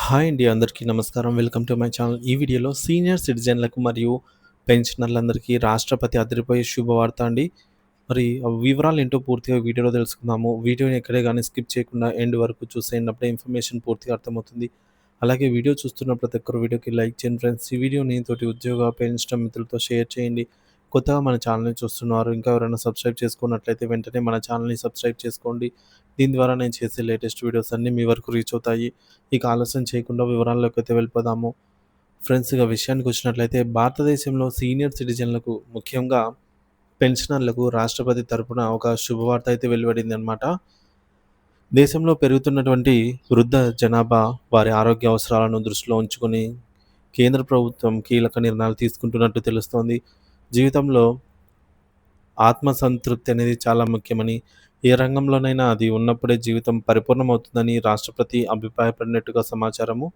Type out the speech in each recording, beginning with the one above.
Hi అండి. అందరికీ నమస్కారం. Welcome to my channel. ఈ వీడియోలో సీనియర్ సిటిజన్లకు మరియు పెన్షనర్లందరికీ రాష్ట్రపతి అదిరిపోయే శుభవార్త అండి. మరి వివరాలేంటో పూర్తిగా వీడియోలో తెలుసుకుందాము. వీడియోని ఎక్కడే గాని స్కిప్ చేయకుండా ఎండ్ వరకు చూసేయండి. అప్పుడే ఇన్ఫర్మేషన్ పూర్తిగా అర్థమవుతుంది. అలాగే వీడియో చూస్తున్న ప్రతి ఒక్కరు వీడియోకి లైక్ చేయండి ఫ్రెండ్స్. ఈ వీడియోని తోటి ఉద్యోగ, పెన్షన్ మిత్రులతో షేర్ చేయండి. కొత్తగా మన ఛానల్‌ని చూస్తున్నారు. ఇంకా ఎవరైనా సబ్స్క్రైబ్ చేసుకున్నట్లయితే వెంటనే మన ఛానల్‌ని సబ్స్క్రైబ్ చేసుకోండి. దీని ద్వారా నేను చేసే లేటెస్ట్ వీడియోస్ అన్నీ మీ వరకు రీచ్ అవుతాయి. ఇక ఆలస్యం చేయకుండా వివరాల్లోకైతే వెళ్ళిపోదాము. ఫ్రెండ్స్, ఇక విషయానికొచ్చినట్లయితే భారతదేశంలో సీనియర్ సిటిజన్లకు ముఖ్యంగా పెన్షనర్లకు రాష్ట్రపతి తరపున ఒక శుభవార్త అయితే వెలువడిందనమాట. దేశంలో పెరుగుతున్నటువంటి వృద్ధ జనాభా వారి ఆరోగ్య అవసరాలను దృష్టిలో ఉంచుకొని కేంద్ర ప్రభుత్వం కీలక నిర్ణయాలు తీసుకుంటున్నట్టు తెలుస్తోంది. జీవితంలో ఆత్మసంతృప్తి అనేది చాలా ముఖ్యమని, ఏ రంగంలోనైనా అది ఉన్నప్పుడే జీవితం పరిపూర్ణమవుతుందని రాష్ట్రపతి అభిప్రాయపడినట్టుగా సమాచారము.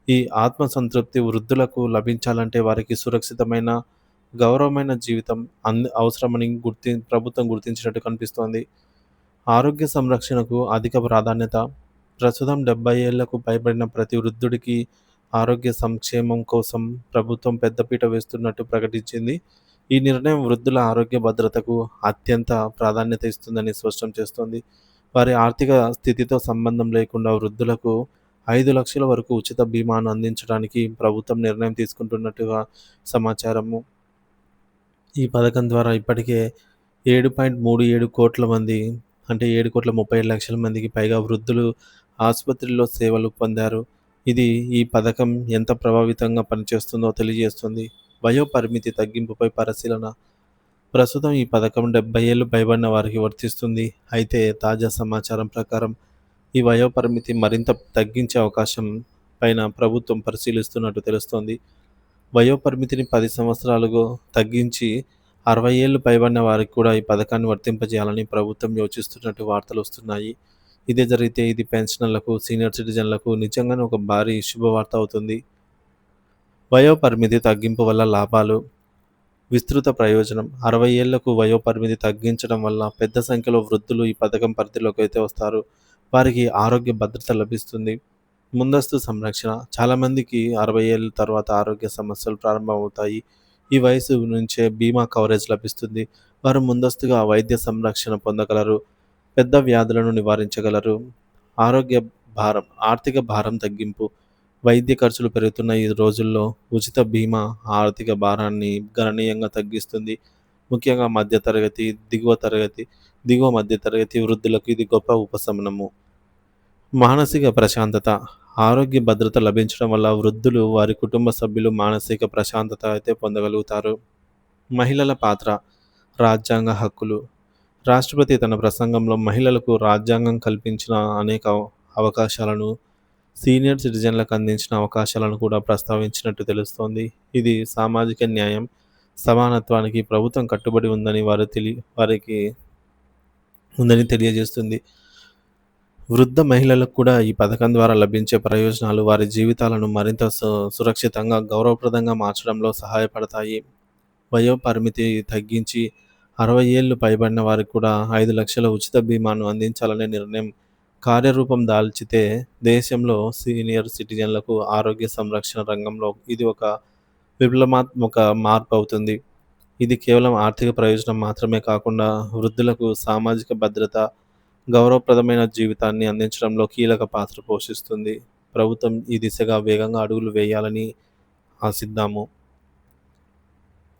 ఈ ఆత్మసంతృప్తి వృద్ధులకు లభించాలంటే వారికి సురక్షితమైన, గౌరవమైన జీవితం అవసరమని ప్రభుత్వం గుర్తించినట్టు కనిపిస్తోంది. ఆరోగ్య సంరక్షణకు అధిక ప్రాధాన్యత. ప్రస్తుతం 70 ఏళ్లకు పైబడిన ప్రతి వృద్ధుడికి ఆరోగ్య సంక్షేమం కోసం ప్రభుత్వం పెద్దపీట వేస్తున్నట్టు ప్రకటించింది. ఈ నిర్ణయం వృద్ధుల ఆరోగ్య భద్రతకు అత్యంత ప్రాధాన్యత ఇస్తుందని స్పష్టం చేస్తోంది. వారి ఆర్థిక స్థితితో సంబంధం లేకుండా వృద్ధులకు 5,00,000 వరకు ఉచిత బీమాను అందించడానికి ప్రభుత్వం నిర్ణయం తీసుకుంటున్నట్టుగా సమాచారము. ఈ పథకం ద్వారా ఇప్పటికే 7.37 కోట్ల మంది, అంటే 7,37,00,000 మందికి పైగా వృద్ధులు ఆసుపత్రిలో సేవలు పొందారు. ఇది ఈ పథకం ఎంత ప్రభావితంగా పనిచేస్తుందో తెలియజేస్తుంది. వయో పరిమితి తగ్గింపుపై పరిశీలన. ప్రస్తుతం ఈ పథకం 70 ఏళ్లు పైబడిన వారికి వర్తిస్తుంది. అయితే తాజా సమాచారం ప్రకారం ఈ వయో పరిమితి మరింత తగ్గించే అవకాశం పైన ప్రభుత్వం పరిశీలిస్తున్నట్టు తెలుస్తోంది. వయోపరిమితిని 10 సంవత్సరాలుగా తగ్గించి 60 ఏళ్లు పైబడిన వారికి కూడా ఈ పథకాన్ని వర్తింపజేయాలని ప్రభుత్వం యోచిస్తున్నట్టు వార్తలొస్తున్నాయి. ఇదే జరిగితే ఇది పెన్షనర్లకు, సీనియర్ సిటిజన్లకు నిజంగానే ఒక భారీ శుభవార్త అవుతుంది. వయోపరిమితి తగ్గింపు వల్ల లాభాలు. విస్తృత ప్రయోజనం. 60 ఏళ్లకు వయోపరిమితి తగ్గించడం వల్ల పెద్ద సంఖ్యలో వృద్ధులు ఈ పథకం పరిధిలోకి అయితే వస్తారు. వారికి ఆరోగ్య భద్రత లభిస్తుంది. ముందస్తు సంరక్షణ. చాలామందికి 60 ఏళ్ల తర్వాత ఆరోగ్య సమస్యలు ప్రారంభమవుతాయి. ఈ వయసు నుంచే బీమా కవరేజ్ లభిస్తుంది. వారు ముందస్తుగా వైద్య సంరక్షణ పొందగలరు. పెద్ద వ్యాధులను నివారించగలరు. ఆరోగ్య భారం. ఆర్థిక భారం తగ్గింపు. వైద్య ఖర్చులు పెరుగుతున్న ఈ రోజుల్లో ఉచిత బీమా ఆర్థిక భారాన్ని గణనీయంగా తగ్గిస్తుంది. ముఖ్యంగా మధ్యతరగతి, దిగువ మధ్య తరగతి వృద్ధులకు ఇది గొప్ప ఉపశమనము. మానసిక ప్రశాంతత. ఆరోగ్య భద్రత లభించడం వల్ల వృద్ధులు, వారి కుటుంబ సభ్యులు మానసిక ప్రశాంతత అయితే పొందగలుగుతారు. మహిళల పాత్ర. రాజ్యాంగ హక్కులు. రాష్ట్రపతి తన ప్రసంగంలో మహిళలకు రాజ్యాంగం కల్పించిన అనేక అవకాశాలను, సీనియర్ సిటిజన్లకు అందించిన అవకాశాలను కూడా ప్రస్తావించినట్టు తెలుస్తోంది. ఇది సామాజిక న్యాయం, సమానత్వానికి ప్రభుత్వం కట్టుబడి వారికి ఉందని తెలియజేస్తుంది. వృద్ధ మహిళలకు కూడా ఈ పథకం ద్వారా లభించే ప్రయోజనాలు వారి జీవితాలను మరింత సురక్షితంగా, గౌరవప్రదంగా మార్చడంలో సహాయపడతాయి. వయో పరిమితి తగ్గించి 60 ఏళ్లు పైబడిన వారికి కూడా 5,00,000 ఉచిత బీమాను అందించాలనే నిర్ణయం కార్యరూపం దాల్చితే దేశంలో సీనియర్ సిటిజన్లకు ఆరోగ్య సంరక్షణ రంగంలో ఇది ఒక విప్లవాత్మక మార్పు అవుతుంది. ఇది కేవలం ఆర్థిక ప్రయోజనం మాత్రమే కాకుండా వృద్ధులకు సామాజిక భద్రత, గౌరవప్రదమైన జీవితాన్ని అందించడంలో కీలక పాత్ర పోషిస్తుంది. ప్రభుత్వం ఈ దిశగా వేగంగా అడుగులు వేయాలని ఆశిద్దాము.